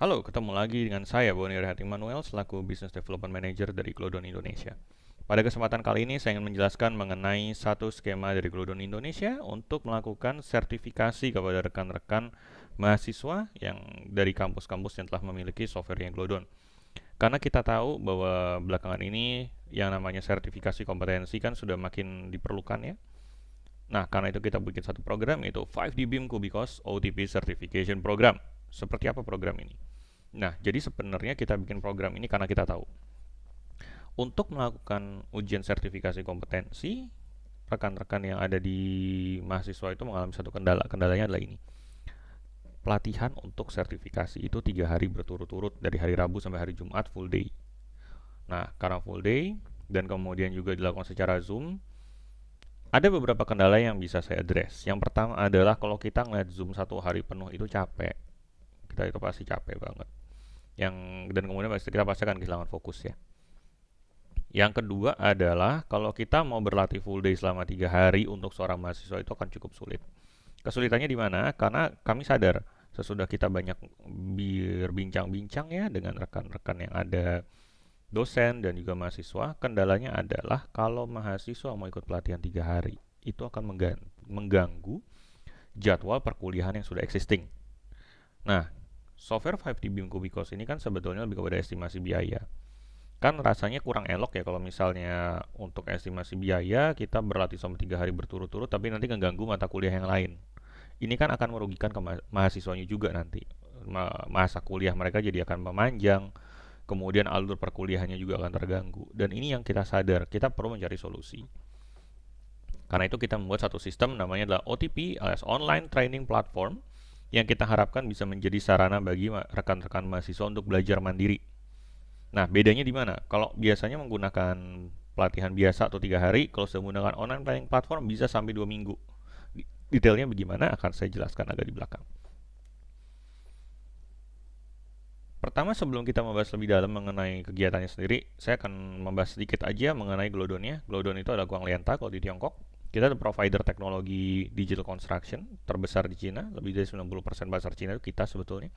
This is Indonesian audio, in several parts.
Halo, ketemu lagi dengan saya, Boni Rehat Immanuel, selaku Business Development Manager dari Glodon Indonesia. Pada kesempatan kali ini, saya ingin menjelaskan mengenai satu skema dari Glodon Indonesia untuk melakukan sertifikasi kepada rekan-rekan mahasiswa yang dari kampus-kampus yang telah memiliki software yang Glodon. Karena kita tahu bahwa belakangan ini yang namanya sertifikasi kompetensi kan sudah makin diperlukan ya. Nah, karena itu kita bikin satu program yaitu 5D BIM Kubikos OTP Certification Program. Seperti apa program ini? Nah, jadi sebenarnya kita bikin program ini karena kita tahu untuk melakukan ujian sertifikasi kompetensi, rekan-rekan yang ada di mahasiswa itu mengalami satu kendala. Kendalanya adalah ini. Pelatihan untuk sertifikasi itu 3 hari berturut-turut dari hari Rabu sampai hari Jumat full day. Nah, karena full day dan kemudian juga dilakukan secara Zoom, ada beberapa kendala yang bisa saya address. Yang pertama adalah kalau kita ngeliat Zoom 1 hari penuh itu capek. Kita itu pasti capek banget. Dan kemudian kita pasti akan kehilangan fokus ya. Yang kedua adalah kalau kita mau berlatih full day selama 3 hari untuk seorang mahasiswa itu akan cukup sulit. Kesulitannya di mana? Karena kami sadar sesudah kita banyak berbincang-bincang ya dengan rekan-rekan yang ada dosen dan juga mahasiswa, kendalanya adalah kalau mahasiswa mau ikut pelatihan 3 hari itu akan mengganggu jadwal perkuliahan yang sudah existing. Nah, software 5D BIM Kubikos ini kan sebetulnya lebih kepada estimasi biaya. Kan rasanya kurang elok ya kalau misalnya untuk estimasi biaya kita berlatih selama 3 hari berturut-turut tapi nanti mengganggu mata kuliah yang lain. Ini kan akan merugikan ke mahasiswanya juga nanti. Masa kuliah mereka jadi akan memanjang, kemudian alur perkuliahannya juga akan terganggu. Dan ini yang kita sadar, kita perlu mencari solusi. Karena itu kita membuat satu sistem namanya adalah OTP alias Online Training Platform yang kita harapkan bisa menjadi sarana bagi rekan-rekan mahasiswa untuk belajar mandiri. Nah, bedanya di mana? Kalau biasanya menggunakan pelatihan biasa atau 3 hari, kalau sudah menggunakan online training platform bisa sampai 2 minggu. Detailnya bagaimana akan saya jelaskan agak di belakang. Pertama, sebelum kita membahas lebih dalam mengenai kegiatannya sendiri, saya akan membahas sedikit aja mengenai Glodonnya. Glodon itu adalah Guang Lianta kalau di Tiongkok. Kita adalah provider teknologi digital construction terbesar di Cina, lebih dari 90% pasar Cina itu kita sebetulnya.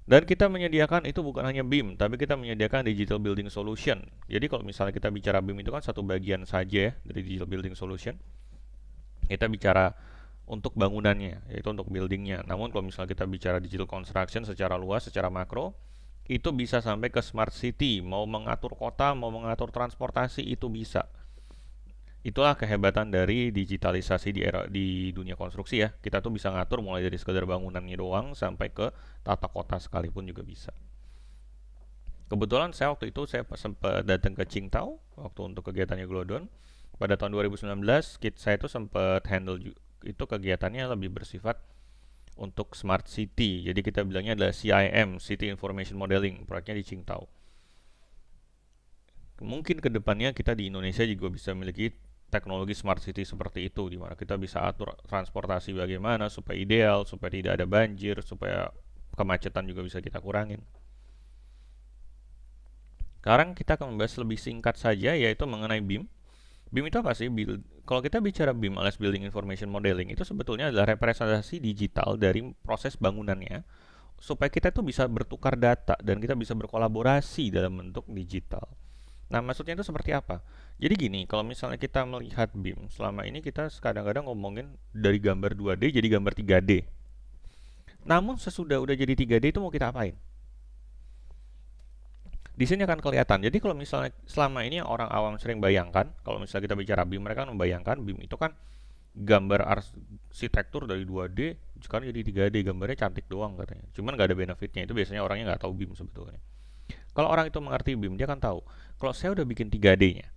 Dan kita menyediakan itu bukan hanya BIM, tapi kita menyediakan digital building solution. Jadi kalau misalnya kita bicara BIM itu kan satu bagian saja ya dari digital building solution. Kita bicara untuk bangunannya, yaitu untuk buildingnya. Namun kalau misalnya kita bicara digital construction secara luas, secara makro, itu bisa sampai ke smart city, mau mengatur kota, mau mengatur transportasi itu bisa. Itulah kehebatan dari digitalisasi di dunia konstruksi ya. Kita tuh bisa ngatur mulai dari sekedar bangunannya doang sampai ke tata kota sekalipun juga bisa. Kebetulan waktu itu saya sempat datang ke Qingdao waktu untuk kegiatannya Glodon. Pada tahun 2019 saya itu sempat handle itu kegiatannya lebih bersifat untuk smart city. Jadi kita bilangnya adalah CIM, City Information Modeling, proyeknya di Qingdao. Mungkin kedepannya kita di Indonesia juga bisa memiliki teknologi smart city seperti itu, di mana kita bisa atur transportasi bagaimana supaya ideal, supaya tidak ada banjir, supaya kemacetan juga bisa kita kurangin. Sekarang kita akan membahas lebih singkat saja, yaitu mengenai BIM. BIM itu apa sih? Kalau kita bicara BIM alias Building Information Modeling, itu sebetulnya adalah representasi digital dari proses bangunannya, supaya kita itu bisa bertukar data dan kita bisa berkolaborasi dalam bentuk digital. Nah, maksudnya itu seperti apa? Jadi gini, kalau misalnya kita melihat BIM, selama ini kita kadang-kadang ngomongin dari gambar 2D jadi gambar 3D. Namun sesudah udah jadi 3D itu mau kita apain? Di sini akan kelihatan. Jadi kalau misalnya selama ini orang awam sering bayangkan, kalau misalnya kita bicara BIM, mereka kan membayangkan BIM itu kan gambar arsitektur dari 2D sekarang jadi 3D, gambarnya cantik doang katanya. Cuman nggak ada benefitnya, itu biasanya orangnya nggak tahu BIM sebetulnya. Kalau orang itu mengerti BIM, dia kan tahu. Kalau saya udah bikin 3D-nya,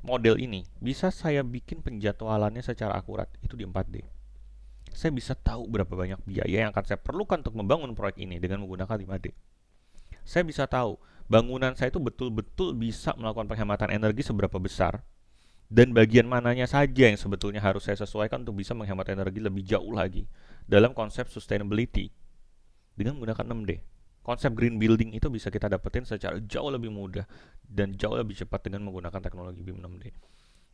model ini bisa saya bikin penjadwalannya secara akurat itu di 4D. Saya bisa tahu berapa banyak biaya yang akan saya perlukan untuk membangun proyek ini dengan menggunakan 5D. Saya bisa tahu bangunan saya itu betul-betul bisa melakukan penghematan energi seberapa besar dan bagian mananya saja yang sebetulnya harus saya sesuaikan untuk bisa menghemat energi lebih jauh lagi dalam konsep sustainability dengan menggunakan 6D. Konsep green building itu bisa kita dapetin secara jauh lebih mudah dan jauh lebih cepat dengan menggunakan teknologi BIM 6D.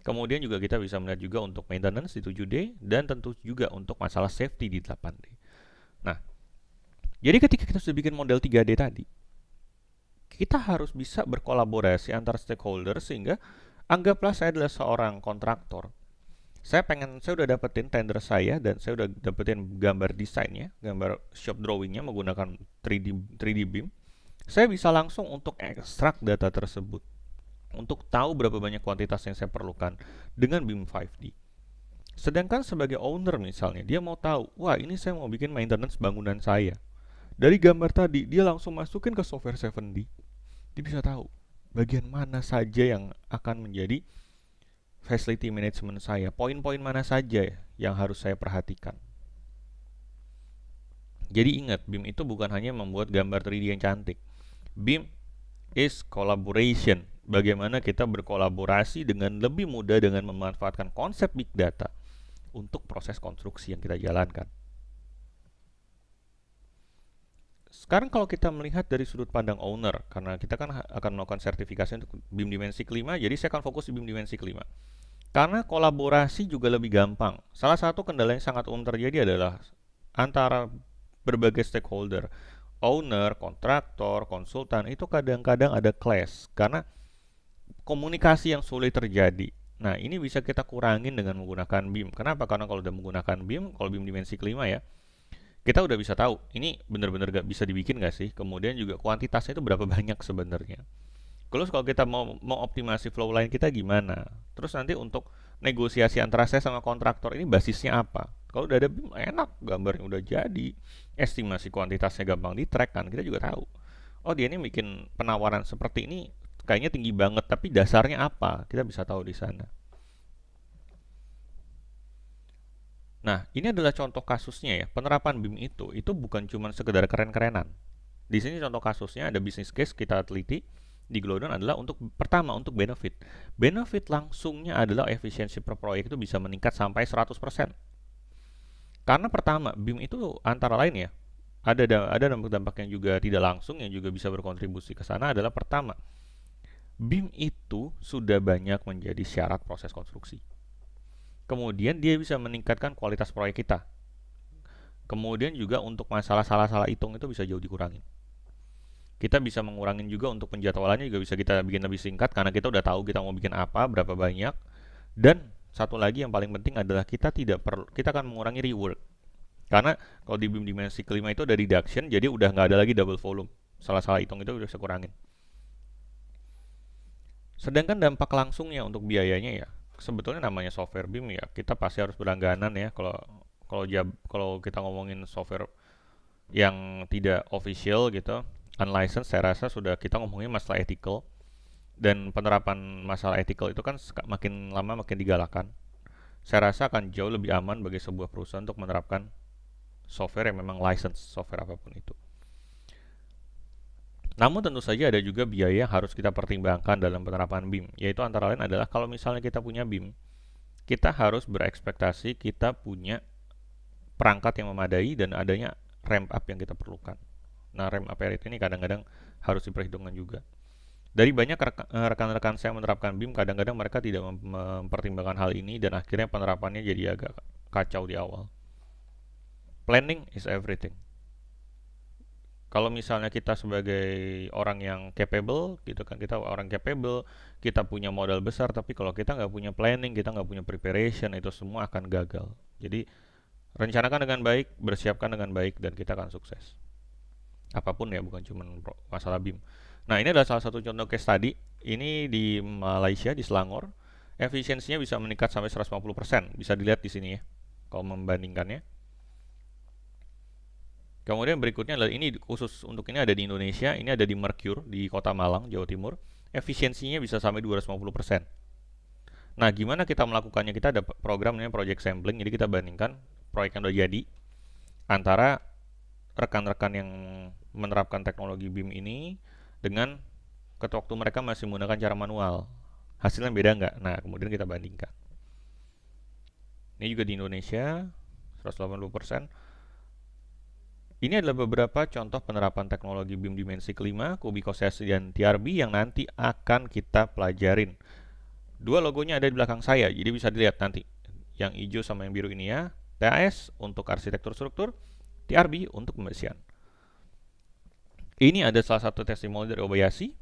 Kemudian juga kita bisa melihat juga untuk maintenance di 7D dan tentu juga untuk masalah safety di 8D. Nah, Jadi ketika kita sudah bikin model 3D tadi, kita harus bisa berkolaborasi antar stakeholder sehingga anggaplah saya adalah seorang kontraktor. Saya udah dapetin tender saya dan saya udah dapetin gambar desainnya, gambar shop drawingnya menggunakan 3D BIM. Saya bisa langsung untuk ekstrak data tersebut, untuk tahu berapa banyak kuantitas yang saya perlukan dengan BIM 5D. Sedangkan sebagai owner misalnya, dia mau tahu, wah ini saya mau bikin maintenance bangunan saya. Dari gambar tadi, dia langsung masukin ke software 7D. Dia bisa tahu bagian mana saja yang akan menjadi facility management saya, poin-poin mana saja yang harus saya perhatikan. Jadi ingat, BIM itu bukan hanya membuat gambar 3D yang cantik. BIM is collaboration. Bagaimana kita berkolaborasi dengan lebih mudah dengan memanfaatkan konsep big data untuk proses konstruksi yang kita jalankan. Sekarang kalau kita melihat dari sudut pandang owner, karena kita kan akan melakukan sertifikasi untuk BIM dimensi kelima, jadi saya akan fokus di BIM dimensi kelima. Karena kolaborasi juga lebih gampang. Salah satu kendala yang sangat umum terjadi adalah antara berbagai stakeholder, owner, kontraktor, konsultan, itu kadang-kadang ada clash karena komunikasi yang sulit terjadi. Nah, ini bisa kita kurangin dengan menggunakan BIM. Kenapa? Karena kalau udah menggunakan BIM, kalau BIM dimensi kelima ya, kita udah bisa tahu ini benar-benar gak bisa dibikin gak sih, kemudian juga kuantitasnya itu berapa banyak sebenarnya. Terus kalau kita mau optimasi flow line kita gimana, terus nanti untuk negosiasi antara saya sama kontraktor ini basisnya apa. Kalau udah ada BIM enak, gambarnya udah jadi, estimasi kuantitasnya gampang di track kan, kita juga tahu, oh dia ini bikin penawaran seperti ini kayaknya tinggi banget, tapi dasarnya apa, kita bisa tahu di sana. Nah, ini adalah contoh kasusnya ya. Penerapan BIM itu bukan cuma sekedar keren-kerenan. Di sini contoh kasusnya ada business case kita teliti di Glodon adalah untuk pertama untuk benefit. Benefit langsungnya adalah efisiensi per proyek itu bisa meningkat sampai 100%. Karena pertama, BIM itu antara lain ya, ada dampak-dampak yang juga tidak langsung yang juga bisa berkontribusi ke sana adalah pertama, BIM itu sudah banyak menjadi syarat proses konstruksi. Kemudian dia bisa meningkatkan kualitas proyek kita. Kemudian juga untuk masalah salah-salah hitung itu bisa jauh dikurangi. Kita bisa mengurangi juga untuk penjadwalannya juga bisa kita bikin lebih singkat karena kita udah tahu kita mau bikin apa, berapa banyak. Dan satu lagi yang paling penting adalah kita akan mengurangi rework. Karena kalau di BIM dimensi kelima itu ada reduction, jadi udah nggak ada lagi double volume. Salah-salah hitung itu udah bisa kurangin. Sedangkan dampak langsungnya untuk biayanya ya, sebetulnya namanya software BIM ya, kita pasti harus berlangganan ya. Kalau kita ngomongin software yang tidak official gitu, unlicensed, saya rasa sudah kita ngomongin masalah ethical, dan penerapan masalah ethical itu kan makin lama makin digalakan. Saya rasa akan jauh lebih aman bagi sebuah perusahaan untuk menerapkan software yang memang license, software apapun itu. Namun tentu saja ada juga biaya yang harus kita pertimbangkan dalam penerapan BIM, yaitu antara lain adalah kalau misalnya kita punya BIM, kita harus berekspektasi kita punya perangkat yang memadai dan adanya ramp up yang kita perlukan. Nah, ramp up ini kadang-kadang harus diperhitungkan juga. Dari banyak rekan-rekan saya menerapkan BIM, kadang-kadang mereka tidak mempertimbangkan hal ini dan akhirnya penerapannya jadi agak kacau di awal. Planning is everything. Kalau misalnya kita sebagai orang yang capable, gitu kan, kita orang capable, kita punya modal besar, tapi kalau kita nggak punya planning, kita nggak punya preparation, itu semua akan gagal. Jadi rencanakan dengan baik, bersiapkan dengan baik, dan kita akan sukses. Apapun ya, bukan cuma masalah BIM. Nah, ini adalah salah satu contoh case study. Ini di Malaysia, di Selangor. Efisiensinya bisa meningkat sampai 150%. Bisa dilihat di sini ya, kalau membandingkannya. Kemudian berikutnya adalah ini khusus untuk ini ada di Indonesia, ini ada di Mercure di Kota Malang, Jawa Timur. Efisiensinya bisa sampai 250%. Nah, gimana kita melakukannya? Kita ada program namanya project sampling. Jadi kita bandingkan proyek yang udah jadi antara rekan-rekan yang menerapkan teknologi BIM ini dengan waktu mereka masih menggunakan cara manual. Hasilnya beda nggak? Nah, kemudian kita bandingkan. Ini juga di Indonesia 180%. Ini adalah beberapa contoh penerapan teknologi BIM dimensi kelima, Kubikosesi dan TRB yang nanti akan kita pelajarin. Dua logonya ada di belakang saya, jadi bisa dilihat nanti. Yang hijau sama yang biru ini ya, TAS untuk arsitektur struktur, TRB untuk pembersihan. Ini ada salah satu testimoni dari Obayashi.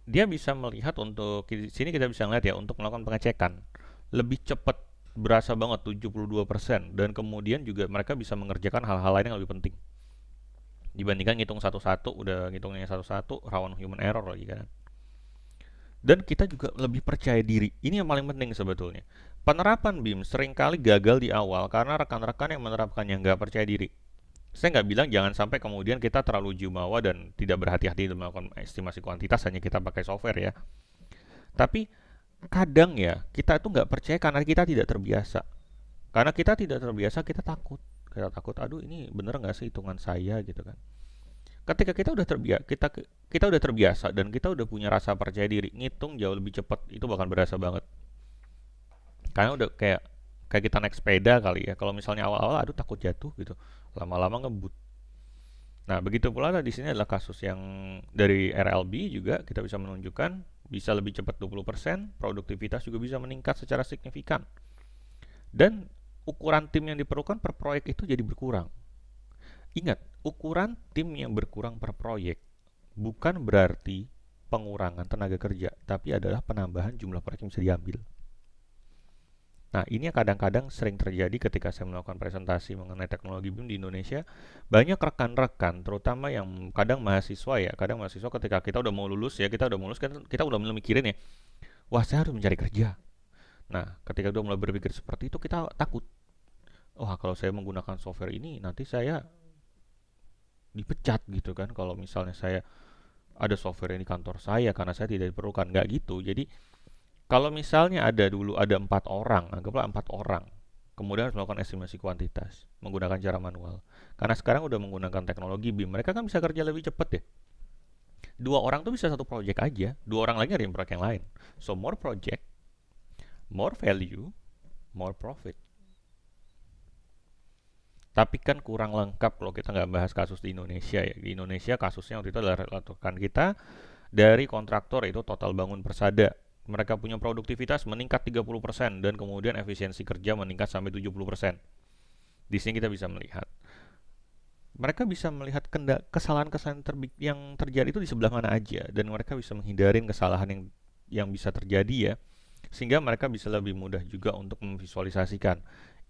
Dia bisa melihat untuk di sini kita bisa lihat ya untuk melakukan pengecekan lebih cepat, berasa banget 72%, dan kemudian juga mereka bisa mengerjakan hal-hal lain yang lebih penting dibandingkan ngitung satu-satu. Udah ngitungnya satu-satu rawan human error lagi kan. Dan kita juga lebih percaya diri. Ini yang paling penting sebetulnya. Penerapan BIM seringkali gagal di awal karena rekan-rekan yang menerapkannya nggak percaya diri. Saya nggak bilang jangan sampai kemudian kita terlalu jumawa dan tidak berhati-hati dalam melakukan estimasi kuantitas hanya kita pakai software ya. Tapi kadang ya kita itu nggak percaya karena kita tidak terbiasa. Karena kita tidak terbiasa, kita takut. Kita takut, aduh ini bener nggak sih hitungan saya gitu kan. Ketika kita udah terbiasa dan kita udah punya rasa percaya diri, ngitung jauh lebih cepat, itu bakal berasa banget. Karena udah kayak kayak kita naik sepeda kali ya. Kalau misalnya awal-awal aduh takut jatuh gitu. Lama-lama ngebut. Nah, begitu pula di sini adalah kasus yang dari RLB juga kita bisa menunjukkan bisa lebih cepat 20%, produktivitas juga bisa meningkat secara signifikan. Dan ukuran tim yang diperlukan per proyek itu jadi berkurang. Ingat, ukuran tim yang berkurang per proyek bukan berarti pengurangan tenaga kerja, tapi adalah penambahan jumlah proyek yang bisa diambil. Nah, ini yang kadang-kadang sering terjadi ketika saya melakukan presentasi mengenai teknologi BIM di Indonesia. Banyak rekan-rekan, terutama yang kadang mahasiswa ya, kadang mahasiswa ketika kita udah mau lulus ya, kita udah mulai mikirin ya, wah saya harus mencari kerja. Nah, ketika udah mulai berpikir seperti itu, kita takut. Wah, kalau saya menggunakan software ini, nanti saya dipecat gitu kan. Kalau misalnya saya ada software ini di kantor saya karena saya tidak diperlukan, nggak gitu. Jadi kalau misalnya ada 4 orang, anggaplah 4 orang, kemudian harus melakukan estimasi kuantitas menggunakan cara manual. Karena sekarang udah menggunakan teknologi BIM, mereka kan bisa kerja lebih cepat ya. 2 orang tuh bisa satu project aja, 2 orang lagi ada yang proyek yang lain. So more project, more value, more profit. Tapi kan kurang lengkap kalau kita nggak bahas kasus di Indonesia ya. Di Indonesia kasusnya waktu itu adalah rekan kita dari kontraktor yaitu Total Bangun Persada. Mereka punya produktivitas meningkat 30% dan kemudian efisiensi kerja meningkat sampai 70%. Di sini kita bisa melihat. Mereka bisa melihat kesalahan-kesalahan yang terjadi itu di sebelah mana aja dan mereka bisa menghindarin kesalahan yang bisa terjadi ya. Sehingga mereka bisa lebih mudah juga untuk memvisualisasikan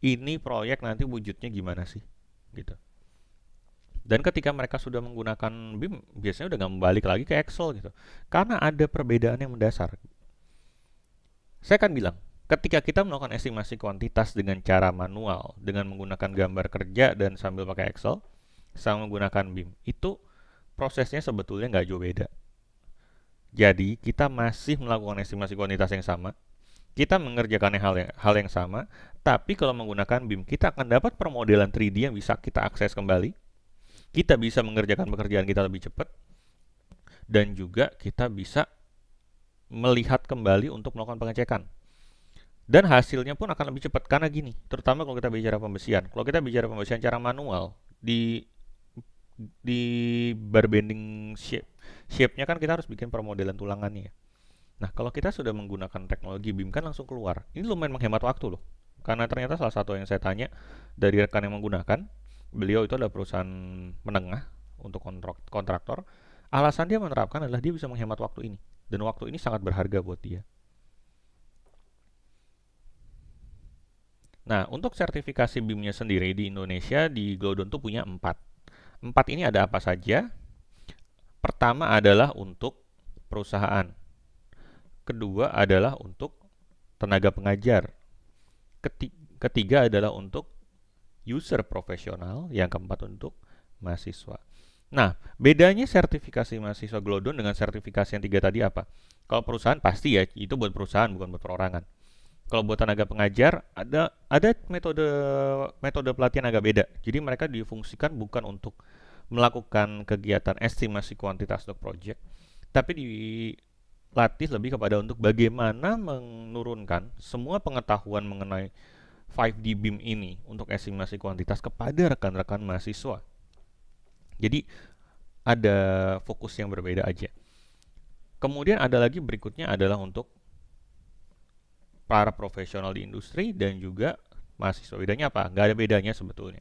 ini proyek nanti wujudnya gimana sih gitu. Dan ketika mereka sudah menggunakan BIM, biasanya udah nggak balik lagi ke Excel gitu. Karena ada perbedaan yang mendasar. Saya akan bilang, ketika kita melakukan estimasi kuantitas dengan cara manual, dengan menggunakan gambar kerja dan sambil pakai Excel, sama menggunakan BIM, itu prosesnya sebetulnya nggak jauh beda. Jadi, kita masih melakukan estimasi kuantitas yang sama, kita mengerjakan hal yang sama, tapi kalau menggunakan BIM, kita akan dapat permodelan 3D yang bisa kita akses kembali, kita bisa mengerjakan pekerjaan kita lebih cepat, dan juga kita bisa melihat kembali untuk melakukan pengecekan. Dan hasilnya pun akan lebih cepat karena gini, terutama kalau kita bicara pembesian. Kalau kita bicara pembesian cara manual di barbending shape-nya kan kita harus bikin permodelan tulangannya. Nah, kalau kita sudah menggunakan teknologi BIM kan langsung keluar. Ini lumayan menghemat waktu loh. Karena ternyata salah satu yang saya tanya dari rekan yang menggunakan, beliau itu adalah perusahaan menengah untuk kontraktor. Alasan dia menerapkan adalah dia bisa menghemat waktu ini. Dan waktu ini sangat berharga buat dia. Nah, untuk sertifikasi BIM-nya sendiri di Indonesia, di Glodon tuh punya 4. 4 ini ada apa saja? Pertama adalah untuk perusahaan. Kedua adalah untuk tenaga pengajar. Ketiga adalah untuk user profesional. Yang keempat untuk mahasiswa. Nah, bedanya sertifikasi mahasiswa Glodon dengan sertifikasi yang 3 tadi apa? Kalau perusahaan pasti ya, itu buat perusahaan bukan buat perorangan. Kalau buat tenaga pengajar ada metode pelatihan agak beda. Jadi mereka difungsikan bukan untuk melakukan kegiatan estimasi kuantitas untuk project, tapi dilatih lebih kepada untuk bagaimana menurunkan semua pengetahuan mengenai 5D BIM ini untuk estimasi kuantitas kepada rekan-rekan mahasiswa. Jadi ada fokus yang berbeda aja. Kemudian ada lagi berikutnya adalah untuk para profesional di industri dan juga mahasiswa. Bedanya apa? Nggak ada bedanya sebetulnya.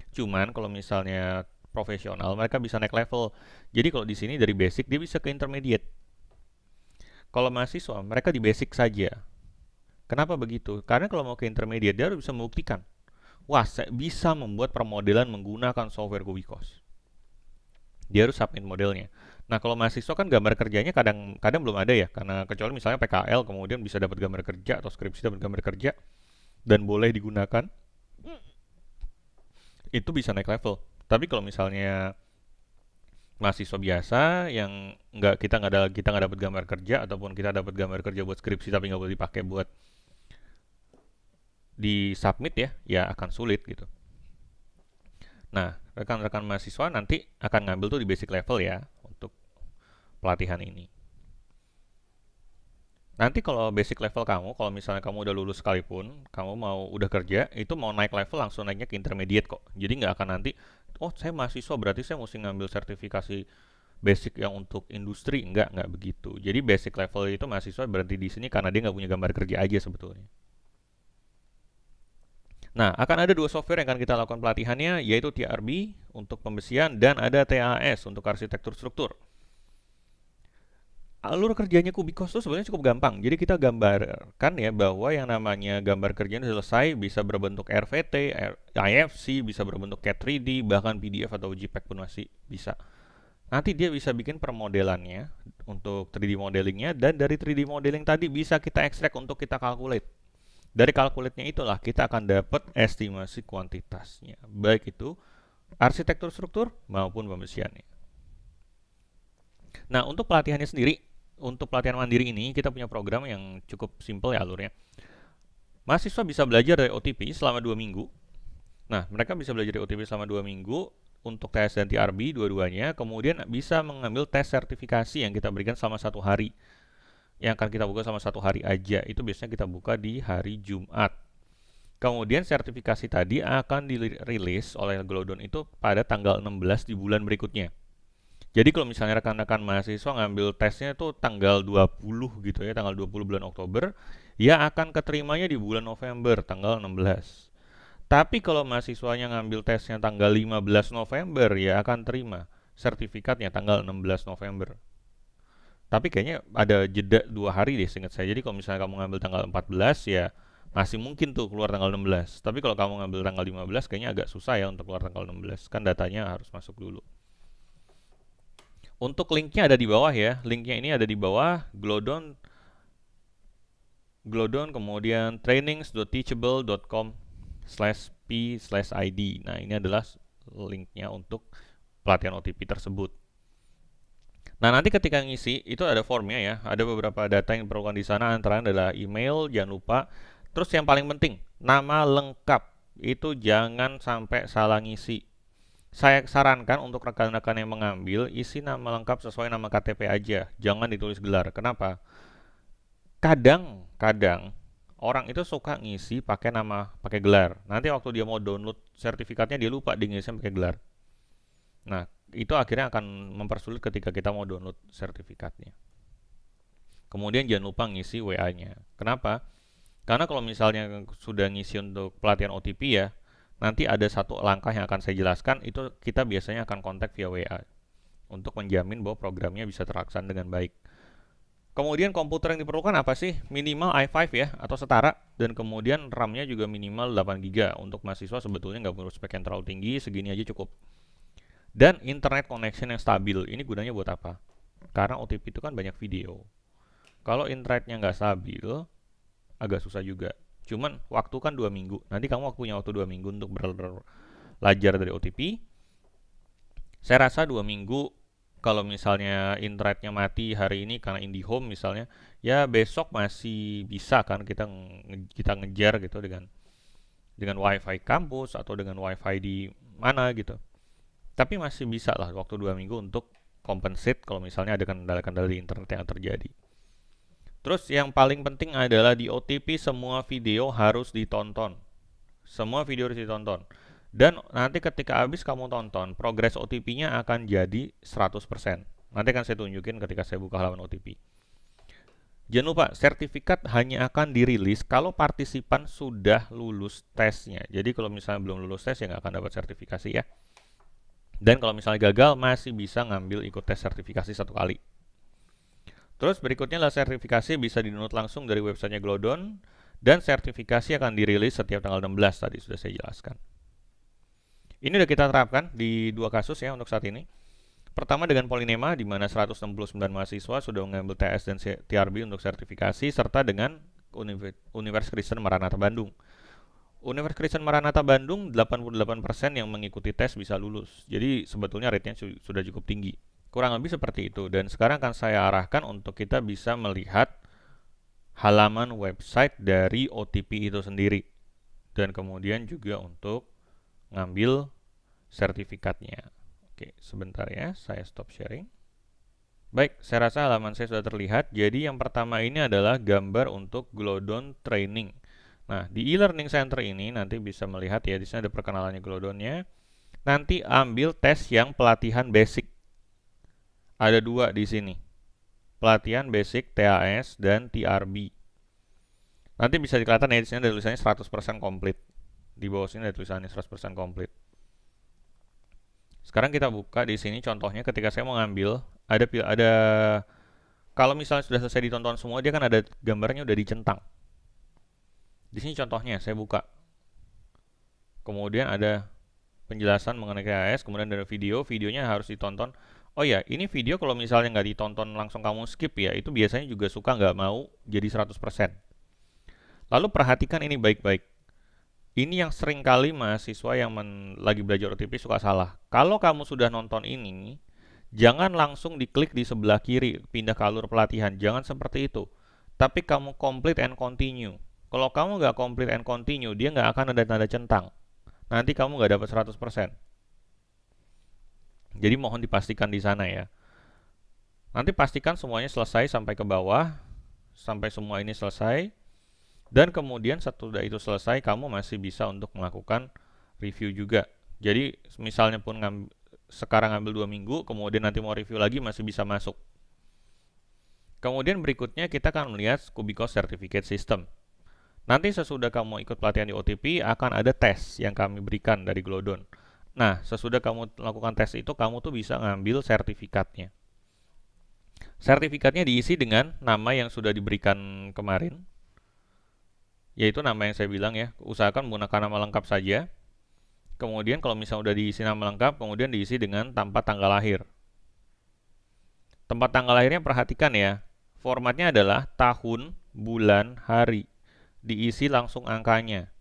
Cuman kalau misalnya profesional, mereka bisa naik level. Jadi kalau di sini dari basic dia bisa ke intermediate. Kalau mahasiswa, mereka di basic saja. Kenapa begitu? Karena kalau mau ke intermediate, dia harus bisa membuktikan, wah, saya bisa membuat permodelan menggunakan software Kubikos. Dia harus submit modelnya. Nah, kalau mahasiswa kan gambar kerjanya kadang-kadang belum ada ya, karena kecuali misalnya PKL kemudian bisa dapat gambar kerja atau skripsi dapat gambar kerja dan boleh digunakan, itu bisa naik level. Tapi kalau misalnya mahasiswa biasa yang kita nggak dapat gambar kerja ataupun kita dapat gambar kerja buat skripsi tapi nggak boleh dipakai buat di submit ya akan sulit gitu. Nah, rekan-rekan mahasiswa nanti akan ngambil tuh di basic level ya untuk pelatihan ini. Nanti kalau basic level kamu, kalau misalnya kamu udah lulus sekalipun, kamu mau udah kerja, itu mau naik level langsung naiknya ke intermediate kok. Jadi nggak akan nanti, oh saya mahasiswa berarti saya mesti ngambil sertifikasi basic yang untuk industri. Nggak begitu. Jadi basic level itu mahasiswa berhenti di sini karena dia nggak punya gambar kerja aja sebetulnya. Nah, akan ada dua software yang akan kita lakukan pelatihannya, yaitu TRB untuk pembesian dan ada TAS untuk arsitektur struktur. Alur kerjanya Kubikos itu sebenarnya cukup gampang. Jadi kita gambarkan ya bahwa yang namanya gambar kerjanya selesai bisa berbentuk RVT, IFC, bisa berbentuk CAD 3D, bahkan PDF atau JPEG pun masih bisa. Nanti dia bisa bikin permodelannya untuk 3D modelingnya, dan dari 3D modeling tadi bisa kita ekstrak untuk kita calculate. Dari calculate-nya itulah kita akan dapat estimasi kuantitasnya, baik itu arsitektur struktur maupun pembesiannya. Nah, untuk pelatihannya sendiri, untuk pelatihan mandiri ini kita punya program yang cukup simple ya alurnya. Mahasiswa bisa belajar dari OTP selama 2 minggu. Nah, mereka bisa belajar dari OTP selama 2 minggu untuk tes dan TRB dua-duanya, kemudian bisa mengambil tes sertifikasi yang kita berikan selama 1 hari. Yang akan kita buka sama 1 hari aja, itu biasanya kita buka di hari Jumat. Kemudian sertifikasi tadi akan dirilis oleh Glodon itu pada tanggal 16 di bulan berikutnya. Jadi kalau misalnya rekan-rekan mahasiswa ngambil tesnya itu tanggal 20 gitu ya, tanggal 20 bulan Oktober, ya akan keterimanya di bulan November, tanggal 16. Tapi kalau mahasiswanya ngambil tesnya tanggal 15 November, ya akan terima sertifikatnya tanggal 16 November. Tapi kayaknya ada jeda 2 hari deh seingat saya. Jadi kalau misalnya kamu ngambil tanggal 14 ya masih mungkin tuh keluar tanggal 16. Tapi kalau kamu ngambil tanggal 15 kayaknya agak susah ya untuk keluar tanggal 16. Kan datanya harus masuk dulu. Untuk linknya ada di bawah ya. Linknya ini ada di bawah Glodon kemudian trainings.teachable.com/p/id. Nah, ini adalah linknya untuk pelatihan OTP tersebut. Nah, nanti ketika ngisi itu ada formnya ya. Ada beberapa data yang diperlukan di sana, antara adalah email, jangan lupa. Terus yang paling penting, nama lengkap. Itu jangan sampai salah ngisi. Saya sarankan untuk rekan-rekan yang mengambil, isi nama lengkap sesuai nama KTP aja. Jangan ditulis gelar. Kenapa? Kadang orang itu suka ngisi pakai gelar. Nanti waktu dia mau download sertifikatnya dia lupa dia ngisi pakai gelar. Nah, itu akhirnya akan mempersulit ketika kita mau download sertifikatnya. Kemudian jangan lupa ngisi WA-nya. Kenapa? Karena kalau misalnya sudah ngisi untuk pelatihan OTP ya, nanti ada satu langkah yang akan saya jelaskan, itu kita biasanya akan kontak via WA untuk menjamin bahwa programnya bisa terlaksana dengan baik. Kemudian komputer yang diperlukan apa sih? Minimal i5 ya, atau setara. Dan kemudian RAM-nya juga minimal 8GB. Untuk mahasiswa sebetulnya nggak perlu spek yang terlalu tinggi, segini aja cukup. Dan internet connection yang stabil. Ini gunanya buat apa? Karena OTP itu kan banyak video. Kalau internetnya nggak stabil, agak susah juga. Cuman waktu kan 2 minggu. Nanti kamu punya waktu 2 minggu untuk belajar dari OTP. Saya rasa 2 minggu, kalau misalnya internetnya mati hari ini karena IndiHome misalnya, ya besok masih bisa kan kita ngejar gitu dengan WiFi kampus atau dengan WiFi di mana gitu. Tapi masih bisa lah waktu 2 minggu untuk compensate kalau misalnya ada kendala-kendala di internet yang terjadi. Terus yang paling penting adalah di OTP semua video harus ditonton. Semua video harus ditonton. Dan nanti ketika habis kamu tonton, progres OTP-nya akan jadi 100%. Nanti akan saya tunjukin ketika saya buka halaman OTP. Jangan lupa, sertifikat hanya akan dirilis kalau partisipan sudah lulus tesnya. Jadi kalau misalnya belum lulus tes ya nggak akan dapat sertifikasi ya. Dan kalau misalnya gagal, masih bisa ngambil ikut tes sertifikasi 1 kali. Terus berikutnya adalah sertifikasi bisa di-download langsung dari websitenya Glodon, dan sertifikasi akan dirilis setiap tanggal 16, tadi sudah saya jelaskan. Ini sudah kita terapkan di 2 kasus ya untuk saat ini. Pertama dengan Polynema, di mana 169 mahasiswa sudah mengambil TS dan TRB untuk sertifikasi, serta dengan Universitas Kristen Maranatha Bandung. Universitas Kristen Maranatha Bandung, 88% yang mengikuti tes bisa lulus. Jadi sebetulnya rate-nya sudah cukup tinggi. Kurang lebih seperti itu. Dan sekarang akan saya arahkan untuk kita bisa melihat halaman website dari OTP itu sendiri. Dan kemudian juga untuk ngambil sertifikatnya. Oke, sebentar ya, saya stop sharing. Baik, saya rasa halaman saya sudah terlihat. Jadi yang pertama ini adalah gambar untuk Glodon Training. Nah, di e-learning center ini nanti bisa melihat ya, di sini ada perkenalannya Glodonnya. Nanti ambil tes yang pelatihan basic. Ada 2 di sini. Pelatihan basic TAS dan TRB. Nanti bisa kelihatan ya, di sini ada tulisannya 100% komplit. Di bawah sini ada tulisannya 100% komplit. Sekarang kita buka di sini contohnya ketika saya mau ngambil, ada kalau misalnya sudah selesai ditonton semua, dia kan ada gambarnya udah dicentang. Di sini contohnya saya buka. Kemudian ada penjelasan mengenai KAS, kemudian ada videonya harus ditonton. Oh ya, ini video kalau misalnya nggak ditonton langsung kamu skip ya, itu biasanya juga suka nggak mau jadi 100%. Lalu perhatikan ini baik-baik. Ini yang sering kali mahasiswa yang lagi belajar OTP suka salah. Kalau kamu sudah nonton ini, jangan langsung diklik di sebelah kiri, pindah ke alur pelatihan. Jangan seperti itu. Tapi kamu complete and continue. Kalau kamu nggak complete and continue, dia nggak akan ada tanda centang. Nanti kamu nggak dapat 100%. Jadi mohon dipastikan di sana ya. Nanti pastikan semuanya selesai sampai ke bawah, sampai semua ini selesai. Dan kemudian setelah itu selesai, kamu masih bisa untuk melakukan review juga. Jadi misalnya pun sekarang ngambil 2 minggu, kemudian nanti mau review lagi masih bisa masuk. Kemudian berikutnya kita akan melihat Kubicos Certificate System. Nanti sesudah kamu ikut pelatihan di OTP, akan ada tes yang kami berikan dari Glodon. Nah, sesudah kamu melakukan tes itu, kamu tuh bisa ngambil sertifikatnya. Sertifikatnya diisi dengan nama yang sudah diberikan kemarin, yaitu nama yang saya bilang ya, usahakan menggunakan nama lengkap saja. Kemudian kalau misalnya udah diisi nama lengkap, kemudian diisi dengan tempat tanggal lahir. Tempat tanggal lahirnya perhatikan ya, formatnya adalah tahun, bulan, hari. Diisi langsung angkanya.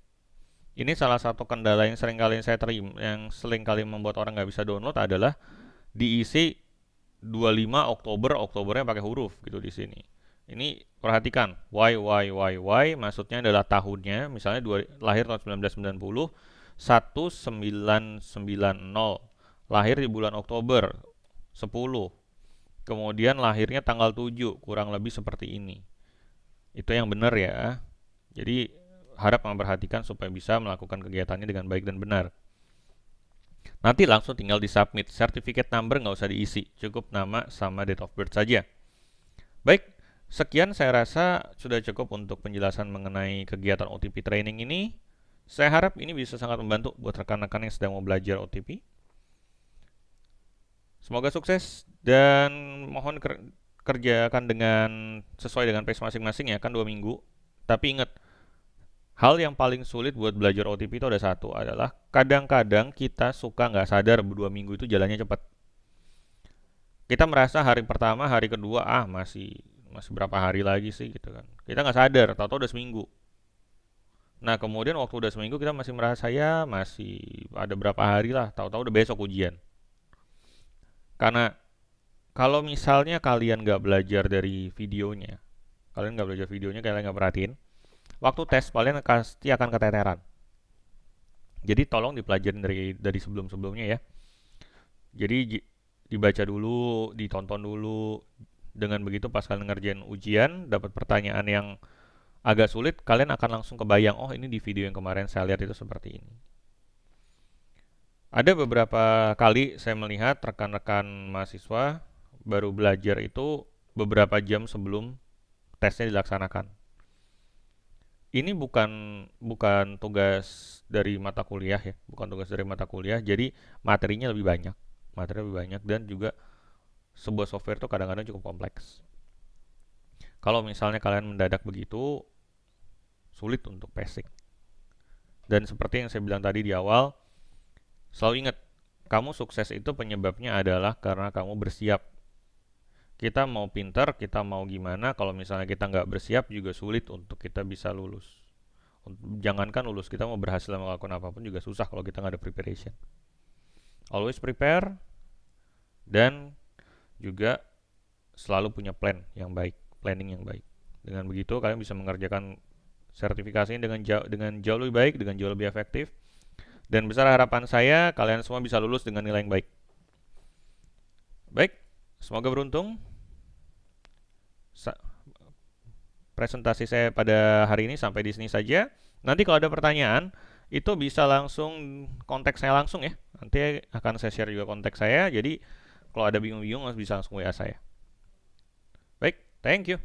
Ini salah satu kendala yang sering kali saya terima, yang sering kali membuat orang nggak bisa download adalah diisi 25 Oktober, Oktobernya pakai huruf gitu di sini. Ini perhatikan, Y, maksudnya adalah tahunnya, misalnya lahir tahun 1990, 1990, lahir di bulan Oktober, 10, kemudian lahirnya tanggal 7, kurang lebih seperti ini. Itu yang benar ya. Jadi harap memperhatikan supaya bisa melakukan kegiatannya dengan baik dan benar. Nanti langsung tinggal di submit, certificate number nggak usah diisi, cukup nama sama date of birth saja. Baik, sekian saya rasa sudah cukup untuk penjelasan mengenai kegiatan OTP training ini. Saya harap ini bisa sangat membantu buat rekan-rekan yang sedang mau belajar OTP. Semoga sukses dan mohon kerjakan sesuai dengan pace masing-masing ya, kan 2 minggu. Tapi ingat, hal yang paling sulit buat belajar OTP itu ada satu, adalah kadang-kadang kita suka nggak sadar 2 minggu itu jalannya cepat. Kita merasa hari pertama, hari kedua, masih berapa hari lagi sih gitu kan. Kita nggak sadar, tahu-tahu udah seminggu. Nah kemudian waktu udah seminggu kita masih merasa ya masih ada berapa hari lah, tahu-tahu udah besok ujian. Karena kalau misalnya kalian nggak belajar dari videonya, kalian nggak perhatiin, waktu tes kalian pasti akan keteteran. Jadi tolong dipelajarin dari sebelum-sebelumnya ya. Jadi dibaca dulu, ditonton dulu. Dengan begitu pas kalian ngerjain ujian, dapat pertanyaan yang agak sulit, kalian akan langsung kebayang, oh ini di video yang kemarin saya lihat itu seperti ini. Ada beberapa kali saya melihat rekan-rekan mahasiswa baru belajar itu beberapa jam sebelum tesnya dilaksanakan. Ini bukan tugas dari mata kuliah ya, bukan tugas dari mata kuliah, jadi materinya lebih banyak. materi lebih banyak, dan juga sebuah software itu kadang-kadang cukup kompleks. Kalau misalnya kalian mendadak begitu, sulit untuk passing. Dan seperti yang saya bilang tadi di awal, selalu ingat, kamu sukses itu penyebabnya adalah karena kamu bersiap. Kita mau pinter, kita mau gimana, kalau misalnya kita nggak bersiap juga sulit untuk kita bisa lulus. Jangankan lulus, kita mau berhasil melakukan apapun juga susah kalau kita nggak ada preparation. Always prepare, dan juga selalu punya plan yang baik, planning yang baik. Dengan begitu kalian bisa mengerjakan sertifikasi ini dengan jauh lebih baik, dengan jauh lebih efektif. Dan besar harapan saya kalian semua bisa lulus dengan nilai yang baik. Baik, semoga beruntung. Presentasi saya pada hari ini sampai di sini saja. Nanti kalau ada pertanyaan, itu bisa langsung kontak saya langsung ya. Nanti akan saya share juga kontak saya. Jadi kalau ada bingung-bingung bisa langsung WA saya. Baik, thank you.